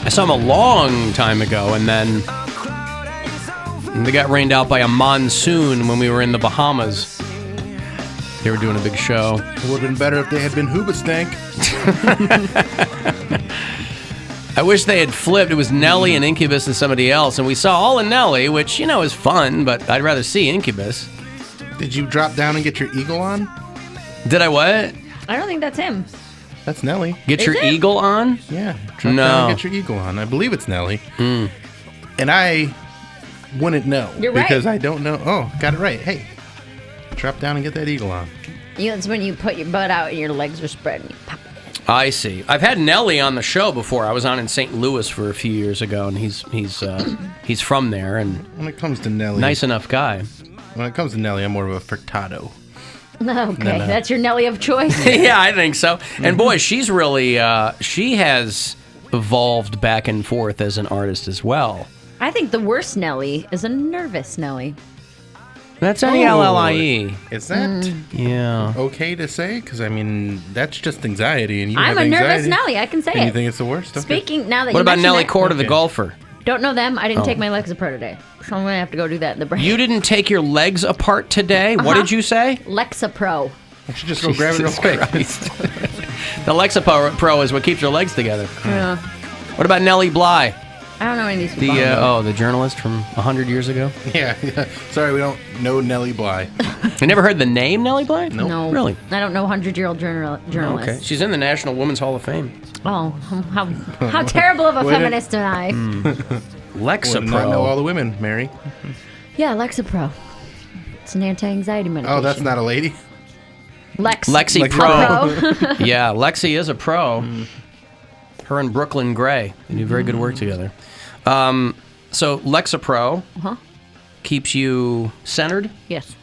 I saw them a long time ago, and then they got rained out by a monsoon when we were in the Bahamas. They were doing a big show. It would have been better if they had been Hoobastank. I wish they had flipped. It was Nelly and Incubus and somebody else, and we saw all of Nelly, which, is fun, but I'd rather see Incubus. Did you drop down and get your eagle on? Did I what? I don't think that's him. That's Nelly. Get your eagle on? Yeah. Drop down and get your eagle on. I believe it's Nelly. Mm. And I wouldn't know. You're right. Because I don't know. Oh, got it right. Hey, drop down and get that eagle on. It's when you put your butt out and your legs are spread and you pop it in. I see. I've had Nelly on the show before. I was on in St. Louis for a few years ago, and he's from there. And when it comes to Nelly, nice enough guy. When it comes to Nelly, I'm more of a frittata. Okay, that's your Nelly of choice? Yeah, I think so. And boy, she's really, she has evolved back and forth as an artist as well. I think the worst Nelly is a nervous Nelly. That's Nellie. Is that okay to say? Because, that's just anxiety. And I'm a nervous Nelly. I can say it. You think it's the worst? Okay. Speaking, now that what you about Nelly that, Corda, the golfer? Don't know them. I didn't take my Lexapro today. So I'm going to have to go do that in the break. You didn't take your legs apart today? What did you say? Lexapro. I should just go grab it real quick. The Lexapro is what keeps your legs together. Yeah. What about Nellie Bly? I don't know any of these people. The journalist from 100 years ago? Yeah. Sorry, we don't know Nellie Bly. You never heard the name Nellie Bly? Nope. No. Really? I don't know 100-year-old journalists. Okay. She's in the National Women's Hall of Fame. Oh, how terrible of a feminist am I? Lexapro. Would not know all the women, Mary. Yeah, Lexapro. It's an anti-anxiety medication. Oh, that's not a lady? Lexi Pro. Yeah, Lexi is a pro. Her and Brooklyn Gray. They do very good work together. So Lexapro keeps you centered? Yes.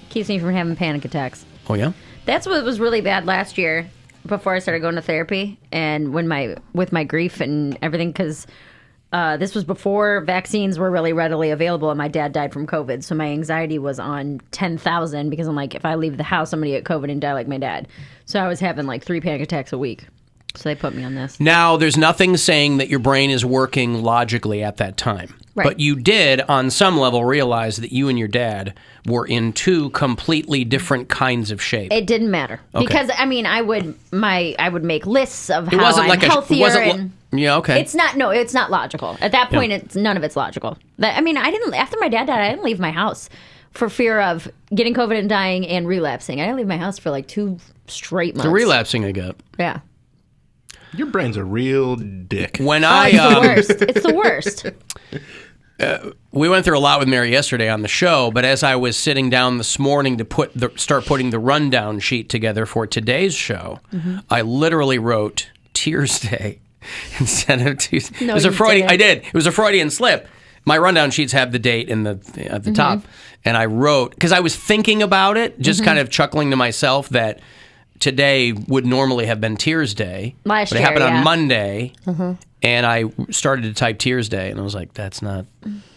Keeps me from having panic attacks. Oh, yeah? That's what was really bad last year before I started going to therapy and with my grief and everything, because this was before vaccines were really readily available and my dad died from COVID. So my anxiety was on 10,000 because I'm like, if I leave the house, I'm going to get COVID and die like my dad. So I was having like 3 panic attacks a week. So they put me on this. Now, there's nothing saying that your brain is working logically at that time. Right. But you did, on some level, realize that you and your dad were in 2 completely different kinds of shape. It didn't matter. Okay. Because, I would make lists of how I'm healthier. Yeah, okay. It's not logical. At that point, none of it's logical. I didn't, after my dad died, I didn't leave my house for fear of getting COVID and dying and relapsing. I didn't leave my house for like 2 straight months. The relapsing I got. Yeah. Your brain's a real dick. When it's the worst. We went through a lot with Mary yesterday on the show, but as I was sitting down this morning to start putting the rundown sheet together for today's show, I literally wrote Tears Day instead of Tuesday. No, it was a Freudian. I did. It was a Freudian slip. My rundown sheets have the date at the top, and I wrote because I was thinking about it, just kind of chuckling to myself that today would normally have been Tears Day. But it happened on Monday, and I started to type Tears Day, and I was like, that's not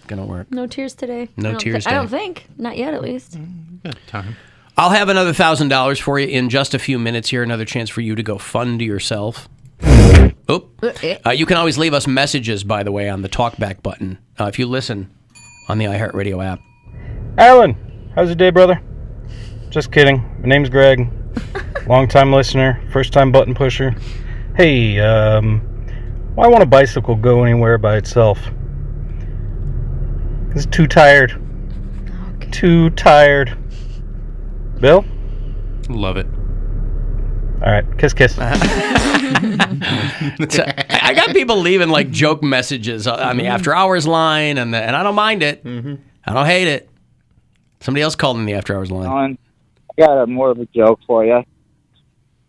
going to work. No tears today. No tears I day. don't think. Not yet, at least. Good time. I'll have another $1,000 for you in just a few minutes here. Another chance for you to go fund yourself. You can always leave us messages, by the way, on the talkback button if you listen on the iHeartRadio app. Alan, how's your day, brother? Just kidding. My name's Greg. Long-time listener, first-time button pusher. Hey, why won't a bicycle go anywhere by itself? It's too tired. Okay. Too tired. Bill? Love it. All right, kiss. So, I got people leaving like joke messages on the after hours line, and I don't mind it. I don't hate it. Somebody else called in the after hours line. Alan, I got more of a joke for you.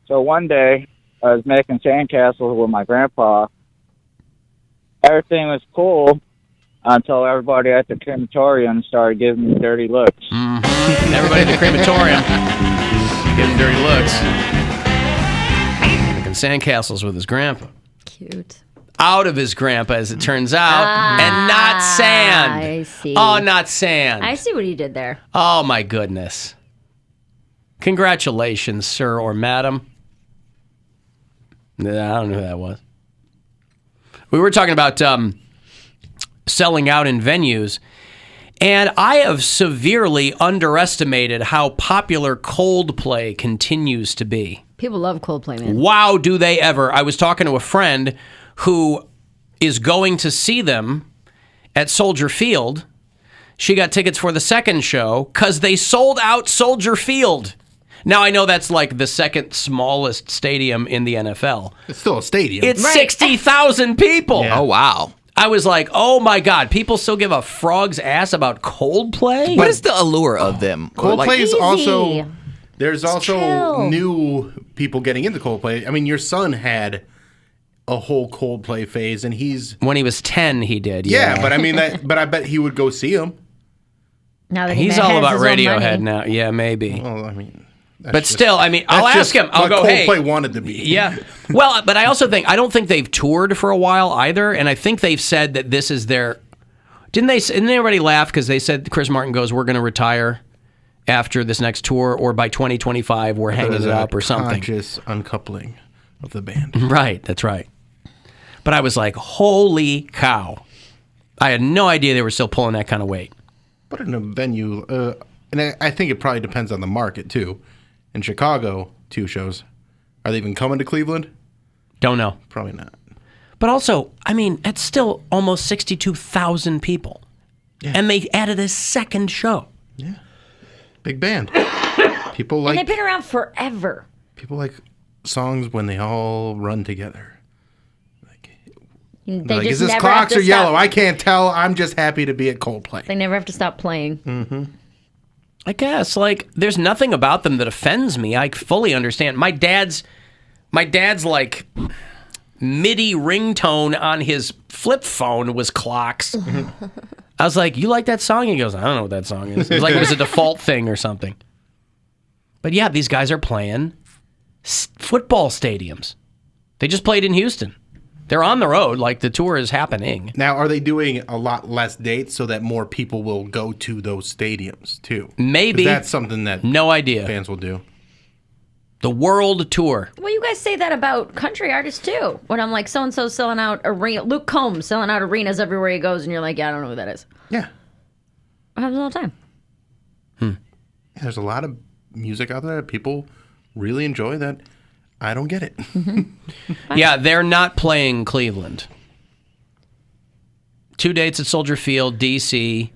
So one day, I was making sandcastles with my grandpa. Everything was cool until everybody at the crematorium started giving me dirty looks. Everybody at the crematorium giving dirty looks. Making sandcastles with his grandpa. Cute. Out of his grandpa, as it turns out, and not sand. I see. Oh, not sand. I see what he did there. Oh, my goodness. Congratulations, sir or madam. I don't know who that was. We were talking about selling out in venues, and I have severely underestimated how popular Coldplay continues to be. People love Coldplay, man. Wow, do they ever. I was talking to a friend who is going to see them at Soldier Field. She got tickets for the second show because they sold out Soldier Field. Now, I know that's like the second smallest stadium in the NFL. It's still a stadium. It's 60,000 people. Yeah. Oh, wow. I was like, oh my God, people still give a frog's ass about Coldplay? What is the allure of them? Coldplay is Easy. also... There's also chill. new people getting into Coldplay. I mean, your son had a whole Coldplay phase, and he's... When he was 10, he did. Yeah, but I mean, but I bet he would go see him. Now that He's he all has about his own Radiohead money. now. Yeah, maybe. Well, I mean... But still, I mean, I'll ask him. I'll go, hey. Coldplay wanted to be. Yeah. Well, but I also think, I don't think they've toured for a while either, and I think they've said that this is their... Didn't everybody laugh because they said Chris Martin goes, we're going to retire after this next tour, or by 2025 we're hanging it up or something. Conscious uncoupling of the band. Right, that's right. But I was like, holy cow. I had no idea they were still pulling that kind of weight. But in a venue, and I think it probably depends on the market too. In Chicago, 2 shows. Are they even coming to Cleveland? Don't know. Probably not. But also, I mean, it's still almost 62,000 people. Yeah. And they added a second show. Yeah. Big band. People And like they've been around forever. people like songs when they all run together. They Like, just is this never clocks have to or yellow? stop. I can't tell. I'm just happy to be at Coldplay. They never have to stop playing. I guess, like, there's nothing about them that offends me. I fully understand. My dad's like MIDI ringtone on his flip phone was Clocks. I was like, you like that song? He goes, I don't know what that song is. It was like it was a default thing or something. But yeah, these guys are playing football stadiums. They just played in Houston. They're on the road, like the tour is happening. Now, are they doing a lot less dates so that more people will go to those stadiums too? 'Cause Maybe. that's something that No idea. fans will do. The world tour. Well, you guys say that about country artists too. When I'm like, so and so selling out arena, Luke Combs selling out arenas everywhere he goes, and you're like, yeah, I don't know who that is. Yeah. It happens all the time. There's a lot of music out there that people really enjoy that I don't get it. Yeah, they're not playing Cleveland. 2 dates at Soldier Field, D.C.,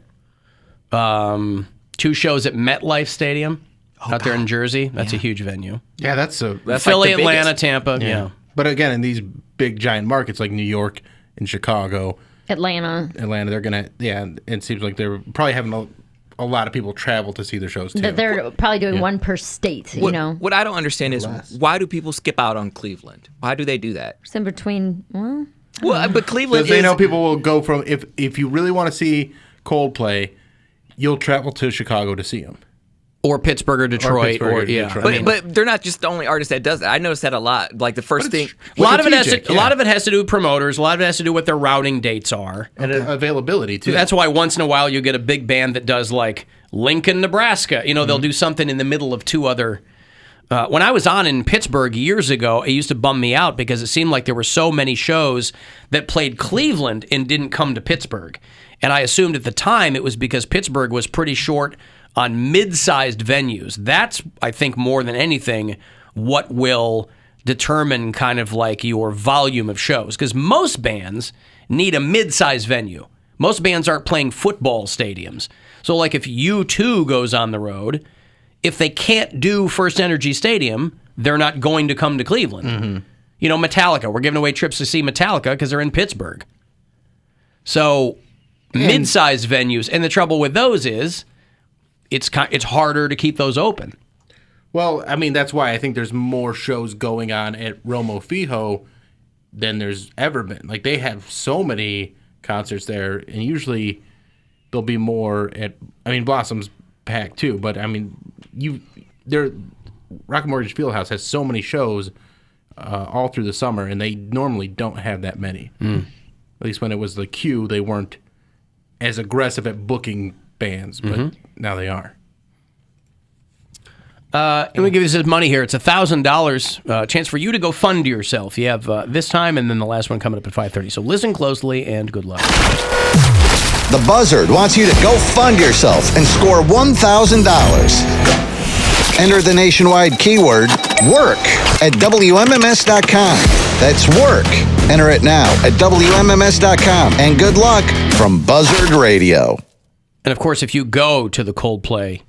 2 shows at MetLife Stadium out there in Jersey. That's a huge venue. Yeah, that's Philly, like the Atlanta, biggest. Tampa. Yeah. But again, in these big giant markets like New York and Chicago, Atlanta. they're gonna it seems like they're probably having a lot of people travel to see their shows too. They're probably doing one per state, you know. What I don't understand is why do people skip out on Cleveland? Why do they do that? It's in between, well, Well, but Cleveland Because they is... know people will go from if you really want to see Coldplay, you'll travel to Chicago to see them. Or Pittsburgh or Detroit. Pittsburgh or yeah. Detroit. I mean, But they're not just the only artist that does that. I noticed that a lot. Like the first thing... a lot of it has TJ, to. A lot of it has to do with promoters. A lot of it has to do with their routing dates are. And availability too. That's why once in a while you get a big band that does like Lincoln, Nebraska. You know, they'll do something in the middle of 2 other. When I was on in Pittsburgh years ago, it used to bum me out because it seemed like there were so many shows that played Cleveland and didn't come to Pittsburgh. And I assumed at the time it was because Pittsburgh was pretty short on mid-sized venues. That's, I think, more than anything, what will determine kind of like your volume of shows. Because most bands need a mid-sized venue. Most bands aren't playing football stadiums. So like if U2 goes on the road, if they can't do First Energy Stadium, they're not going to come to Cleveland. You know, Metallica. We're giving away trips to see Metallica because they're in Pittsburgh. So mid-sized venues. And the trouble with those is it's harder to keep those open. Well, I mean, that's why I think there's more shows going on at Romo Fijo than there's ever been. Like, they have so many concerts there, and usually there'll be more at, I mean, Blossom's packed too, but I mean, Rocket Mortgage Fieldhouse has so many shows all through the summer, and they normally don't have that many. At least when it was the queue, they weren't as aggressive at booking bands, but now they are. Let me give you some money here. It's $1,000 chance for you to go fund yourself. You have this time and then the last one coming up at 5:30. So listen closely and good luck. The Buzzard wants you to go fund yourself and score $1,000. Enter the nationwide keyword WORK at WMMS.com. That's WORK. Enter it now at WMMS.com. And good luck from Buzzard Radio. And of course, if you go to the Coldplay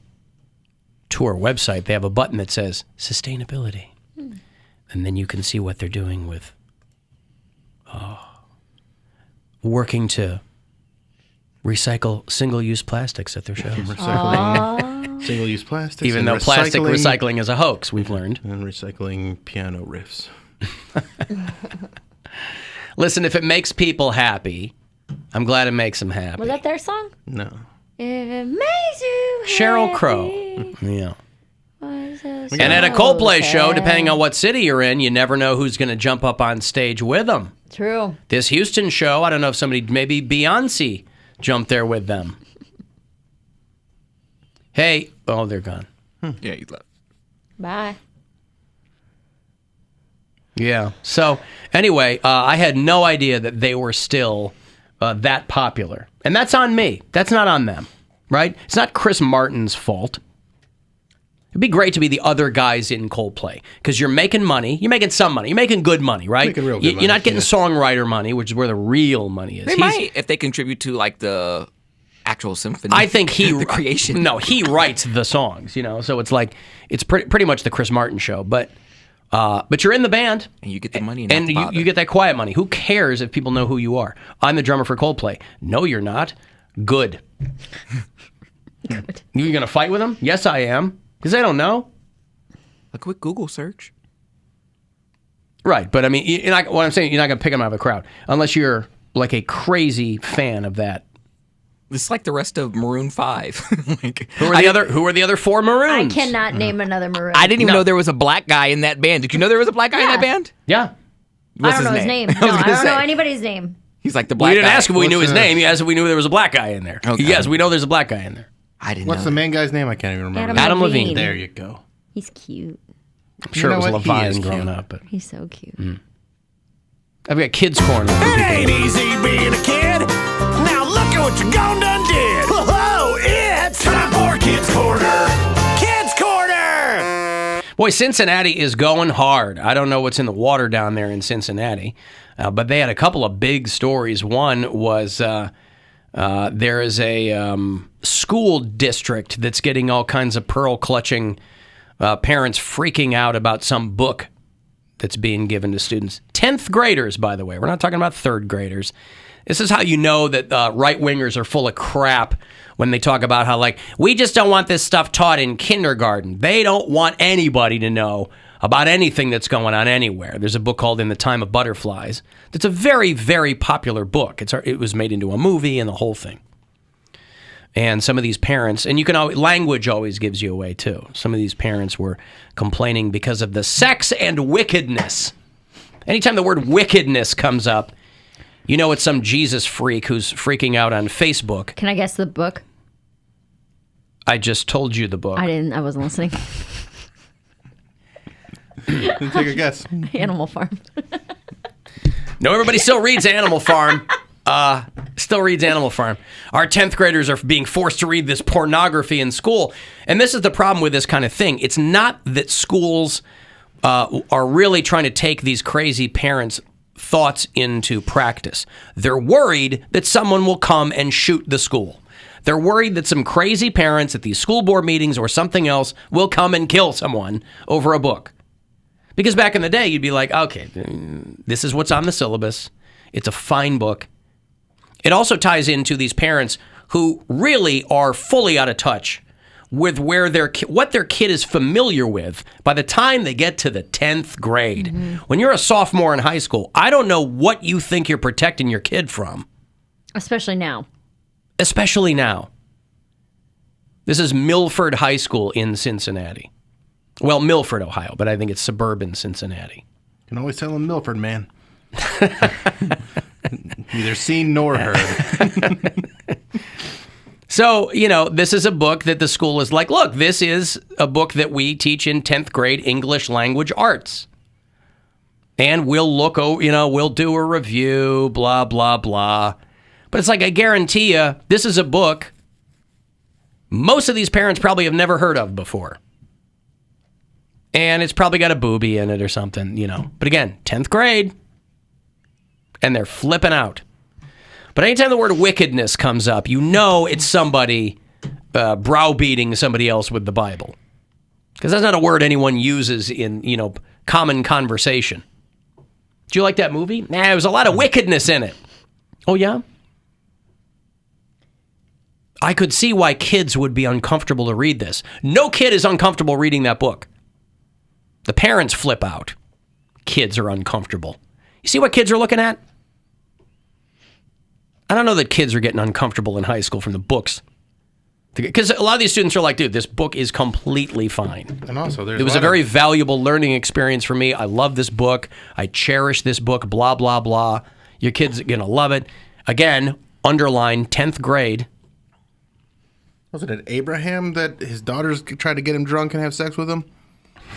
tour website, they have a button that says sustainability. And then you can see what they're doing with working to recycle single-use plastics at their shows. Recycling single-use plastics. Even though plastic recycling is a hoax, we've learned. And recycling piano riffs. Listen, if it makes people happy, I'm glad it makes them happy. Was that their song? No. If it makes you Sheryl happy, Crow. Yeah. was a And at a so Coldplay show, sad. depending on what city you're in, you never know who's going to jump up on stage with them. True. This Houston show, I don't know if somebody, maybe Beyonce, jumped there with them. Hey, oh, they're gone. Yeah, you left. Bye. Yeah. So anyway, I had no idea that they were still that popular. And that's on me. That's not on them, right? It's not Chris Martin's fault. It'd be great to be the other guys in Coldplay because you're making money. You're making some money. You're making good money, right? Making real good money, You're not getting yeah. songwriter money, which is where the real money is. They might if they contribute to like the actual symphony. I think he the creation. No, he writes the songs. So it's like it's pretty much the Chris Martin show. But you're in the band, and you get the money, and, and you get that quiet money. Who cares if people know who you are? I'm the drummer for Coldplay. No, you're not. Good. Good. You gonna fight with them? Yes, I am. Because they don't know. A quick Google search. Right, but I mean, what I'm saying, you're not gonna pick them out of a crowd unless you're like a crazy fan of that. It's like the rest of Maroon 5. Like, Who are the other four Maroons? I cannot name another maroon. I didn't even know there was a black guy in that band. Did you know there was a black guy in that band? Yeah. What's I don't know his name. I No, was I gonna don't know say. anybody's name. He's like the black We didn't guy. ask if we knew his What's name. You asked if we knew there was a black guy in there. Okay. Yes, we know there's a black guy in there. I didn't What's know the that. main guy's name? I can't even remember. Adam Levine. There you go. He's cute. I'm sure You know it was what? He Levine is growing cute. up. But He's so cute. I've got Kids Corner. Ain't easy being a kid. Now look at what you gone done did. Whoa, it's time for Kids Corner. Kids Corner. Boy, Cincinnati is going hard. I don't know what's in the water down there in Cincinnati, but they had a couple of big stories. One was there is a school district that's getting all kinds of pearl-clutching parents freaking out about some book that's being given to students. 10th graders, by the way. We're not talking about third graders. This is how you know that right-wingers are full of crap when they talk about how, like, we just don't want this stuff taught in kindergarten. They don't want anybody to know about anything that's going on anywhere. There's a book called In the Time of Butterflies. It's a very, very popular book. It was made into a movie and the whole thing. And some of these parents, and you can always, language always gives you away too. Some of these parents were complaining because of the sex and wickedness. Anytime the word wickedness comes up, you know it's some Jesus freak who's freaking out on Facebook. Can I guess the book? I just told you the book. I wasn't listening. Take a guess. Animal Farm. No, everybody still reads Animal Farm. Still reads Animal Farm. Our 10th graders are being forced to read this pornography in school. And this is the problem with this kind of thing. It's not that schools are really trying to take these crazy parents' thoughts into practice. They're worried that someone will come and shoot the school. They're worried that some crazy parents at these school board meetings or something else will come and kill someone over a book. Because back in the day, you'd be like, okay, this is what's on the syllabus. It's a fine book. It also ties into these parents who really are fully out of touch with where what their kid is familiar with by the time they get to the 10th grade. Mm-hmm. When you're a sophomore in high school, I don't know what you think you're protecting your kid from. Especially now. Especially now. This is Milford High School in Cincinnati. Well, Milford, Ohio, but I think it's suburban Cincinnati. You can always tell him Milford, man. Neither seen nor heard. So, this is a book that the school is like, look, this is a book that we teach in 10th grade English language arts. And we'll we'll do a review, blah, blah, blah. But it's like, I guarantee you, this is a book most of these parents probably have never heard of before. And it's probably got a booby in it or something, But again, 10th grade. And they're flipping out. But anytime the word wickedness comes up, it's somebody browbeating somebody else with the Bible. Because that's not a word anyone uses in, common conversation. Did you like that movie? Nah, there was a lot of wickedness in it. Oh, yeah? I could see why kids would be uncomfortable to read this. No kid is uncomfortable reading that book. The parents flip out. Kids are uncomfortable. You see what kids are looking at? I don't know that kids are getting uncomfortable in high school from the books. Because a lot of these students are like, dude, this book is completely fine. And also, it was a very valuable learning experience for me. I love this book. I cherish this book, blah, blah, blah. Your kids are going to love it. Again, underline 10th grade. Wasn't it Abraham that his daughters tried to get him drunk and have sex with him?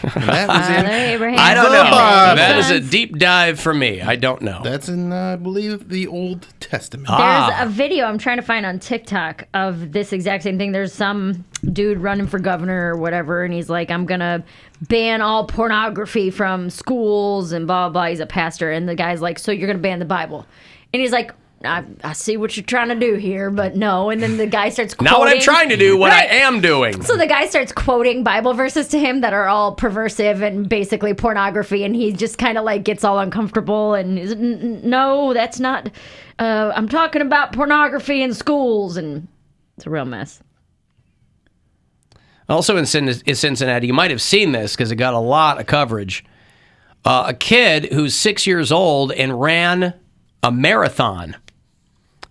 And that was in Abraham. I don't know. That is a deep dive for me. I don't know. That's in, I believe, the Old Testament. There's a video I'm trying to find on TikTok of this exact same thing. There's some dude running for governor or whatever, and he's like, I'm going to ban all pornography from schools and blah, blah, blah. He's a pastor, and the guy's like, so you're going to ban the Bible. And he's like, I see what you're trying to do here, but no. And then the guy starts quoting. Not what I'm trying to do, what I am doing. So the guy starts quoting Bible verses to him that are all perversive and basically pornography, and he just kind of like gets all uncomfortable and is, no, that's not, I'm talking about pornography in schools, and it's a real mess. Also in Cincinnati, you might have seen this because it got a lot of coverage. A kid who's 6 years old and ran a marathon.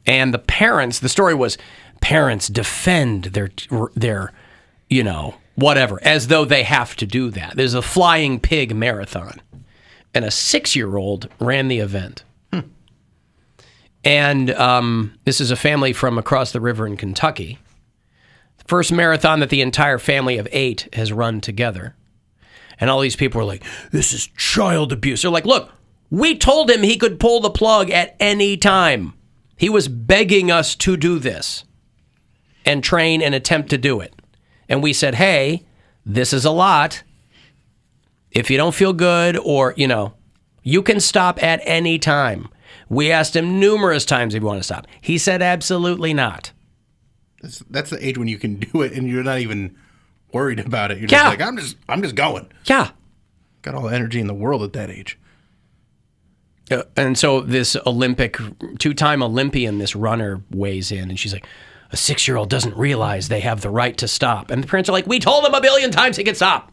And the story was, parents defend their, whatever, as though they have to do that. There's a flying pig marathon. And a 6-year-old ran the event. And this is a family from across the river in Kentucky. The first marathon that the entire family of 8 has run together. And all these people were like, this is child abuse. They're like, look, we told him he could pull the plug at any time. He was begging us to do this and train and attempt to do it. And we said, hey, this is a lot. If you don't feel good or, you can stop at any time. We asked him numerous times if you want to stop. He said absolutely not. That's the age when you can do it and you're not even worried about it. You're just like, I'm just going. Yeah. Got all the energy in the world at that age. And so this two-time Olympian, this runner weighs in, and she's like, a 6-year-old doesn't realize they have the right to stop. And the parents are like, we told him 1 billion times he could stop.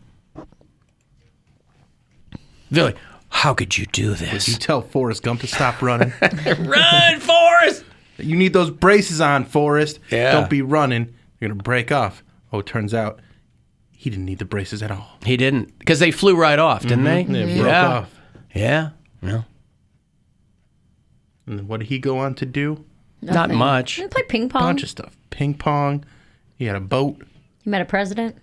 They're like, how could you do this? Did you tell Forrest Gump to stop running? Run, Forrest! You need those braces on, Forrest. Yeah. Don't be running. You're going to break off. Oh, it turns out he didn't need the braces at all. He didn't. Because they flew right off, didn't they? They broke off. Yeah. Well. And what did he go on to do? Not much. He played ping pong. A bunch of stuff. Ping pong. He had a boat. He met a president.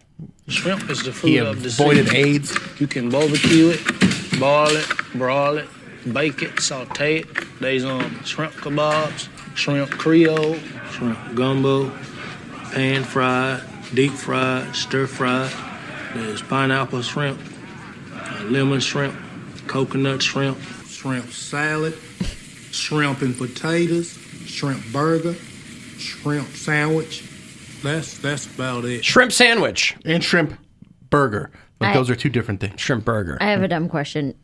Shrimp is the food He of the sea. avoided AIDS. You can barbecue it, boil it, broil it, bake it, saute it. There's shrimp kebabs, shrimp creole, shrimp gumbo, pan fried, deep fried, stir fried. There's pineapple shrimp, lemon shrimp, coconut shrimp, shrimp salad, shrimp and potatoes, shrimp burger, shrimp sandwich. That's about it. Shrimp sandwich. And shrimp burger. Those are two different things. Shrimp burger. I have a dumb question.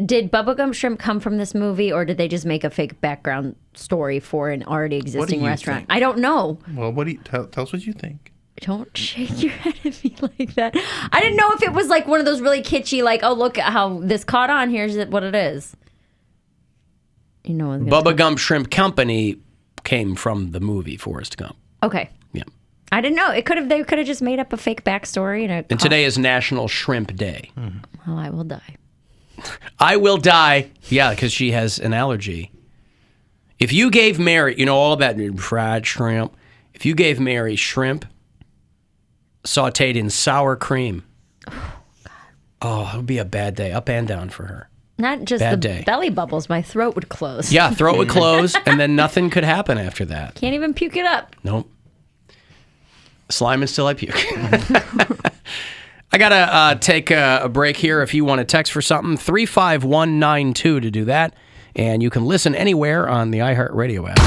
Did bubblegum shrimp come from this movie, or did they just make a fake background story for an already existing restaurant? Think? I don't know. Well, what do you tell us what you think? Don't shake your head at me like that. I didn't know if it was like one of those really kitschy, like, oh, look at how this caught on. Here's what it is. Bubba Gump Shrimp Company came from the movie Forrest Gump. Okay. Yeah. I didn't know. They could have just made up a fake backstory. And today is National Shrimp Day. Well, I will die. I will die. Yeah, because she has an allergy. If you gave Mary, all that fried shrimp, If you gave Mary shrimp sautéed in sour cream, oh, it would be a bad day, up and down for her. Not just Bad the day. belly bubbles. My throat would close. Yeah, throat would close, and then nothing could happen after that. Can't even puke it up. Nope. Slime until I puke. I got to take a break here. If you want to text for something, 35192 to do that. And you can listen anywhere on the iHeartRadio app.